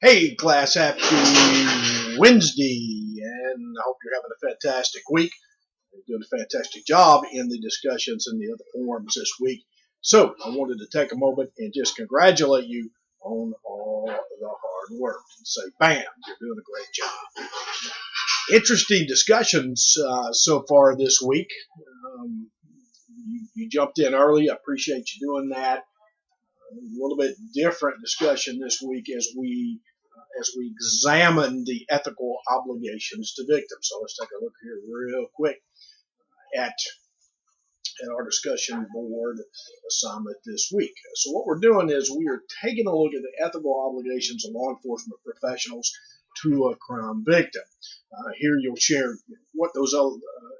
Hey, class, happy Wednesday, and I hope you're having a fantastic week. You're doing a fantastic job in the discussions and the other forums this week. So, I wanted to take a moment and just congratulate you on all the hard work and say, bam, you're doing a great job. Interesting discussions so far this week. Um, you jumped in early. I appreciate you doing that. A little bit different discussion this week as we examine the ethical obligations to victims. So let's take a look here real quick at our discussion board assignment this week. So what we're doing is we are taking a look at the ethical obligations of law enforcement professionals to a crime victim. Here you'll share what those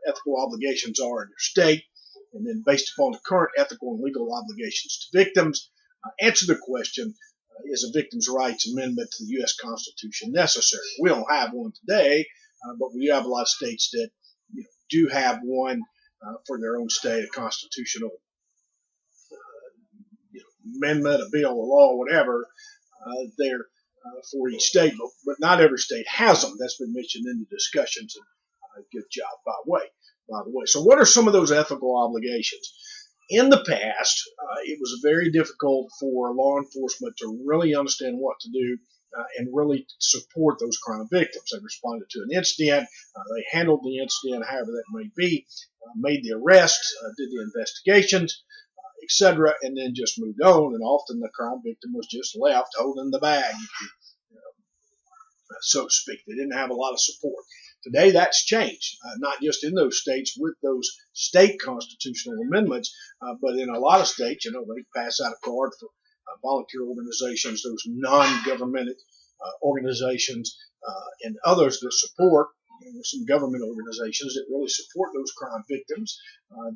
ethical obligations are in your state, and then based upon the current ethical and legal obligations to victims, answer the question, is a victim's rights amendment to the U.S. Constitution necessary? We don't have one today, but we have a lot of states that do have one for their own state, a constitutional amendment, a bill, a law, whatever, there for each state. But not every state has them. That's been mentioned in the discussions, and good job, by the way. So what are some of those ethical obligations? In the past, it was very difficult for law enforcement to really understand what to do and really support those crime victims. They responded to an incident, they handled the incident, however that may be, made the arrest, did the investigations, etc., and then just moved on. And often the crime victim was just left holding the bag, so to speak. They didn't have a lot of support. Today, that's changed, not just in those states with those state constitutional amendments, but in a lot of states, they pass out a card for volunteer organizations, those non-government organizations, and others that support, some government organizations that really support those crime victims,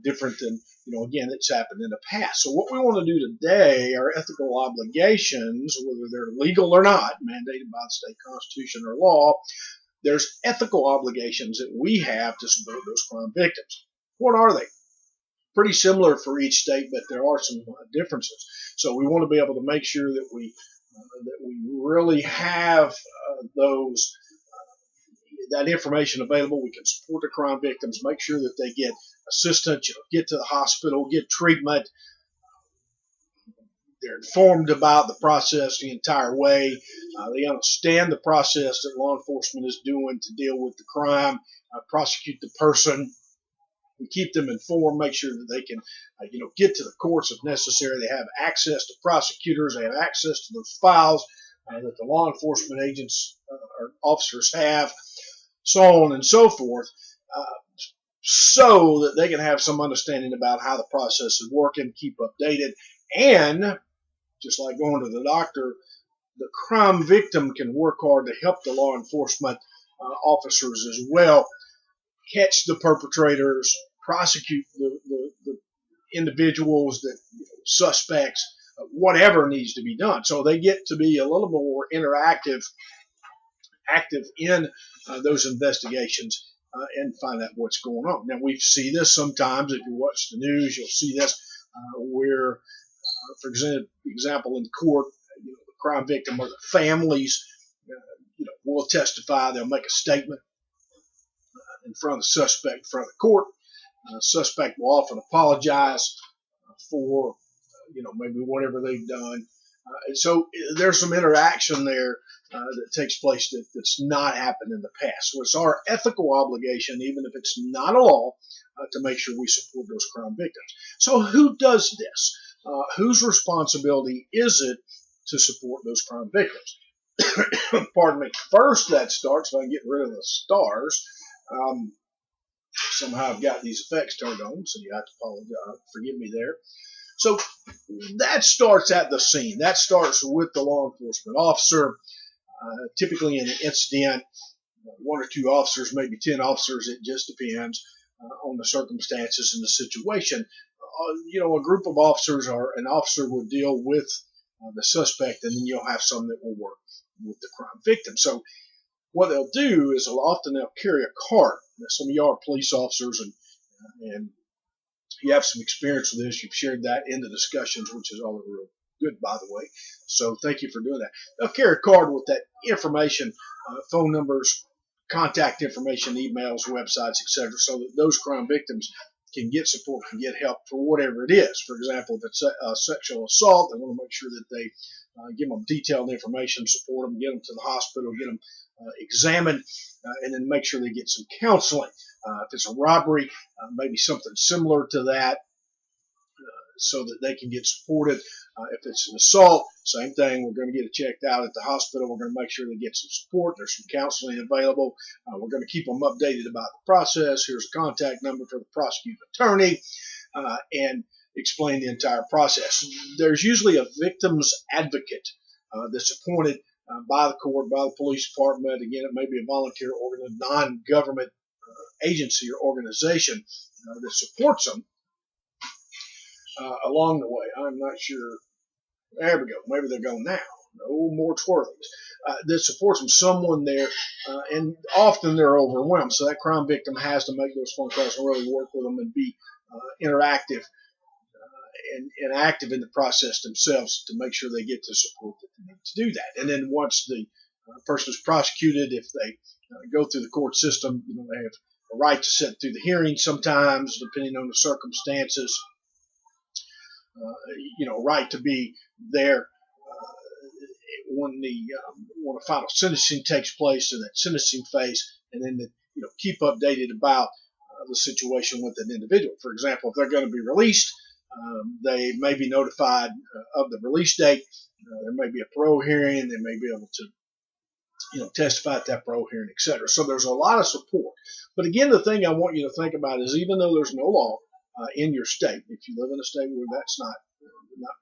different than, again, it's happened in the past. So what we want to do today are ethical obligations, whether they're legal or not, mandated by the state constitution or law. There's ethical obligations that we have to support those crime victims. What are they? Pretty similar for each state, but there are some differences. So we want to be able to make sure that we really have those that information available. We can support the crime victims, make sure that they get assistance, get to the hospital, get treatment. They're informed about the process the entire way. They understand the process that law enforcement is doing to deal with the crime, prosecute the person, and keep them informed, make sure that they can, get to the courts if necessary. They have access to prosecutors. They have access to those files that the law enforcement agents or officers have, so on and so forth, so that they can have some understanding about how the process is working, keep updated, and just like going to the doctor, the crime victim can work hard to help the law enforcement officers as well catch the perpetrators, prosecute the individuals, that suspects, whatever needs to be done. So they get to be a little more active in those investigations and find out what's going on. Now, we see this sometimes. If you watch the news, you'll see this where, for example, in court, the crime victim or the families, will testify. They'll make a statement in front of the suspect, in front of the court. The suspect will often apologize for, maybe whatever they've done. And so there's some interaction there that takes place that's not happened in the past. So it's our ethical obligation, even if it's not a law, to make sure we support those crime victims. So who does this? Whose responsibility is it to support those crime victims? Pardon me. First, that starts, if I can get rid of the stars. Somehow I've got these effects turned on, so you have to apologize. Forgive me there. So that starts at the scene. That starts with the law enforcement officer. Typically in an incident, one or two officers, maybe 10 officers, it just depends on the circumstances and the situation. A group of officers or an officer will deal with the suspect, and then you'll have some that will work with the crime victim. So what they'll do is they'll carry a cart. Now, some of y'all are police officers, and you have some experience with this. You've shared that in the discussions, which is all real good, by the way. So thank you for doing that. They'll carry a card with that information, phone numbers, contact information, emails, websites, etc., so that those crime victims can get support, can get help for whatever it is. For example, if it's a sexual assault, they want to make sure that they give them detailed information, support them, get them to the hospital, get them examined, and then make sure they get some counseling. If it's a robbery, maybe something similar to that, so that they can get supported. If it's an assault, same thing. We're going to get it checked out at the hospital. We're going to make sure they get some support. There's some counseling available. We're going to keep them updated about the process. Here's a contact number for the prosecuting attorney, and explain the entire process. There's usually a victim's advocate that's appointed by the court, by the police department. Again, it may be a volunteer non-government agency or organization that supports them along the way. I'm not sure. There we go. Maybe they're gone now. No more twirlies. That supports them, someone there, and often they're overwhelmed. So that crime victim has to make those phone calls and really work with them and be interactive and active in the process themselves to make sure they get the support that they need to do that. And then once the person is prosecuted, if they go through the court system, they have a right to sit through the hearing sometimes, depending on the circumstances. Right to be there when the final sentencing takes place in that sentencing phase, and then keep updated about the situation with an individual. For example, if they're going to be released, they may be notified of the release date. There may be a parole hearing. They may be able to testify at that parole hearing, etc. So there's a lot of support. But again, the thing I want you to think about is, even though there's no law in your state, if you live in a state where that's not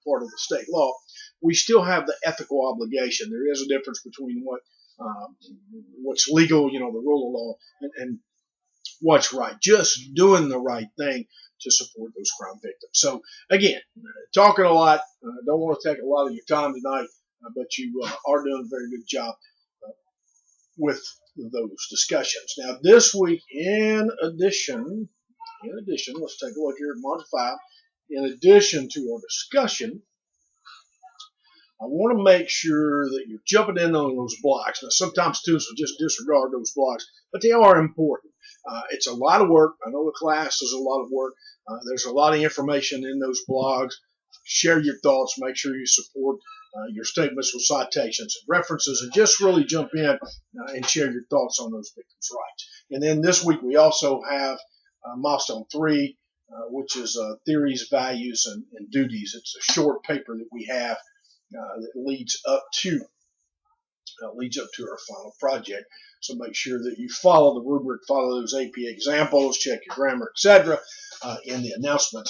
part of the state law, we still have the ethical obligation. There is a difference between what's legal, the rule of law, and what's right. Just doing the right thing to support those crime victims. So again, talking a lot. Don't want to take a lot of your time tonight, but you are doing a very good job with those discussions. Now, this week, in addition, let's take a look here at Module 5. In addition to our discussion, I want to make sure that you're jumping in on those blocks. Now, sometimes students will just disregard those blocks, but they are important. It's a lot of work. I know the class is a lot of work. There's a lot of information in those blogs. Share your thoughts. Make sure you support your statements with citations and references, and just really jump in and share your thoughts on those victims' rights. And then this week we also have Milestone 3, which is Theories, Values, and Duties. It's a short paper that we have that leads up to our final project. So make sure that you follow the rubric, follow those AP examples, check your grammar, etc. In the announcement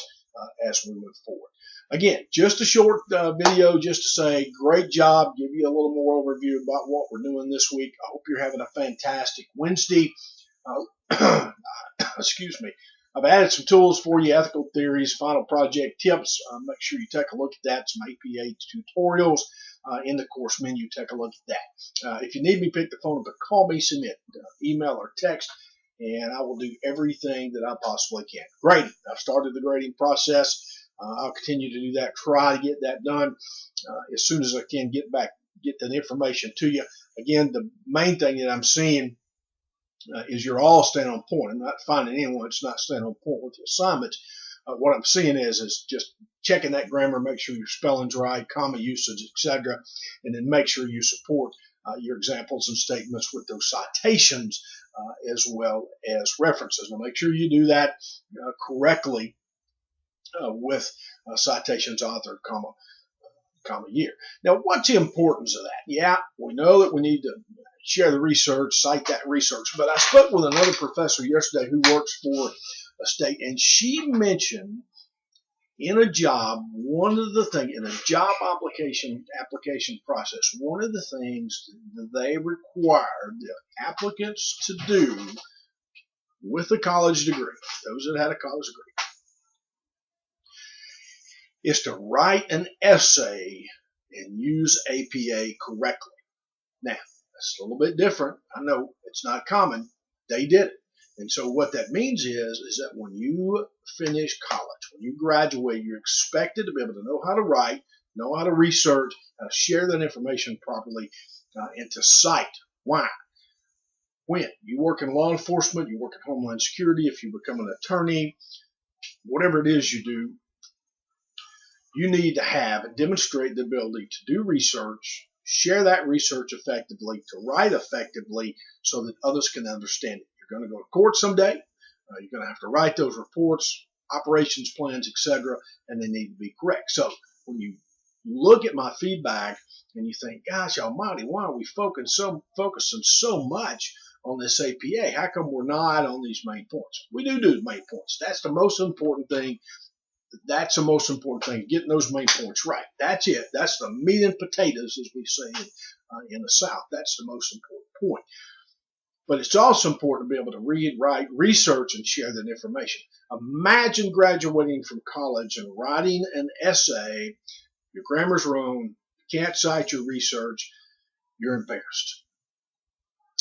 as we move forward. Again, just a short video just to say great job, give you a little more overview about what we're doing this week. I hope you're having a fantastic Wednesday. Excuse me. I've added some tools for you, ethical theories, final project tips. Make sure you take a look at that, some APA tutorials in the course menu. Take a look at that. If you need me, pick the phone up and call me, send me an email or text, and I will do everything that I possibly can. Grading. I've started the grading process. I'll continue to do that, try to get that done as soon as I can get the information to you. Again, the main thing that I'm seeing is you're all staying on point. I'm not finding anyone that's not staying on point with the assignments. What I'm seeing is just checking that grammar, make sure your spelling's right, comma usage, etc., and then make sure you support your examples and statements with those citations as well as references. Now, make sure you do that correctly with citations, author, comma year. Now, what's the importance of that? Yeah, we know that we need to share the research, cite that research. But I spoke with another professor yesterday who works for a state, and she mentioned in a job, one of the things, in a job application process, one of the things that they require the applicants to do with a college degree, those that had a college degree, is to write an essay and use APA correctly. Now, that's a little bit different. I know it's not common. They did it. And so what that means is that when you finish college, when you graduate, you're expected to be able to know how to write, know how to research, how to share that information properly, and to cite. Why? When you work in law enforcement, you work in Homeland Security, if you become an attorney, whatever it is you do, you need to have and demonstrate the ability to do research, share that research effectively, to write effectively so that others can understand it. You're going to go to court someday. You're going to have to write those reports, operations plans, etc., and they need to be correct. So when you look at my feedback and you think, gosh almighty, why are we focusing so much on this APA? How come we're not on these main points? We do the main points. That's the most important thing. That's the most important thing, getting those main points right. That's it. That's the meat and potatoes, as we say in the South. That's the most important point. But it's also important to be able to read, write, research, and share that information. Imagine graduating from college and writing an essay, your grammar's wrong, you can't cite your research, you're embarrassed.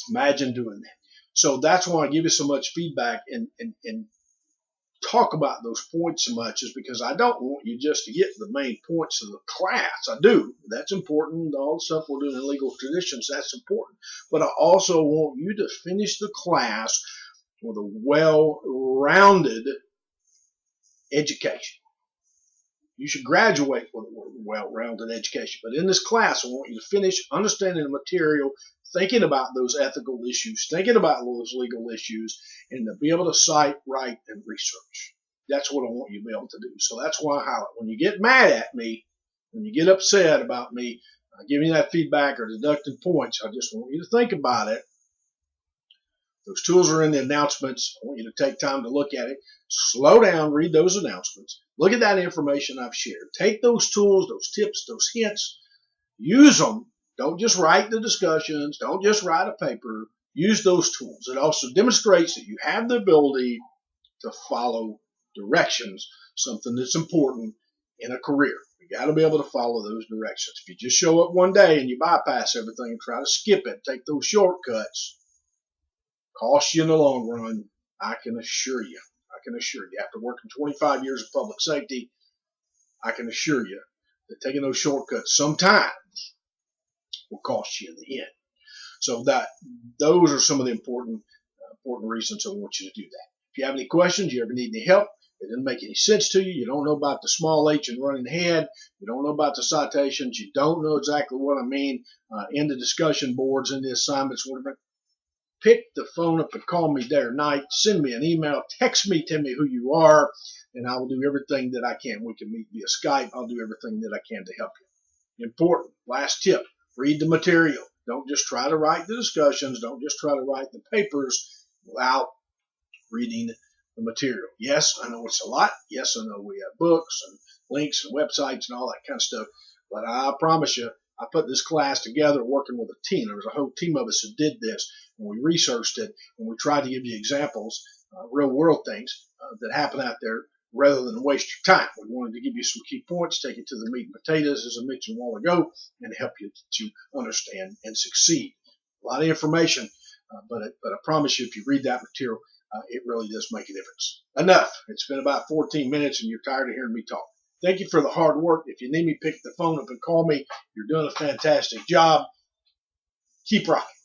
Imagine doing that. So that's why I give you so much feedback and talk about those points so much, is because I don't want you just to get the main points of the class. I do. That's important. All the stuff we're doing in legal traditions, that's important. But I also want you to finish the class with a well-rounded education. You should graduate with a well-rounded education. But in this class, I want you to finish understanding the material, thinking about those ethical issues, thinking about those legal issues, and to be able to cite, write, and research. That's what I want you to be able to do. So that's why I highlight. When you get mad at me, when you get upset about me giving you that feedback or deducting points, I just want you to think about it. Those tools are in the announcements. I want you to take time to look at it. Slow down, read those announcements. Look at that information I've shared. Take those tools, those tips, those hints. Use them. Don't just write the discussions. Don't just write a paper. Use those tools. It also demonstrates that you have the ability to follow directions, something that's important in a career. You got to be able to follow those directions. If you just show up one day and you bypass everything and try to skip it, take those shortcuts, cost you in the long run, I can assure you. After working 25 years of public safety, I can assure you that taking those shortcuts sometimes will cost you in the end. So those are some of the important reasons I want you to do that. If you have any questions, you ever need any help, it doesn't make any sense to you, you don't know about the small h and running ahead, you don't know about the citations, you don't know exactly what I mean in the discussion boards, in the assignments, whatever, pick the phone up and call me day or night, send me an email, text me, tell me who you are, and I will do everything that I can. We can meet via Skype. I'll do everything that I can to help you. Important. Last tip, read the material. Don't just try to write the discussions. Don't just try to write the papers without reading the material. Yes, I know it's a lot. Yes, I know we have books and links and websites and all that kind of stuff. But I promise you, I put this class together working with a team. There was a whole team of us who did this, and we researched it, and we tried to give you examples, real world things that happen out there rather than waste your time. We wanted to give you some key points, take you to the meat and potatoes, as I mentioned a while ago, and help you to understand and succeed. A lot of information, but I promise you, if you read that material, it really does make a difference. Enough. It's been about 14 minutes, and you're tired of hearing me talk. Thank you for the hard work. If you need me, pick the phone up and call me. You're doing a fantastic job. Keep rocking.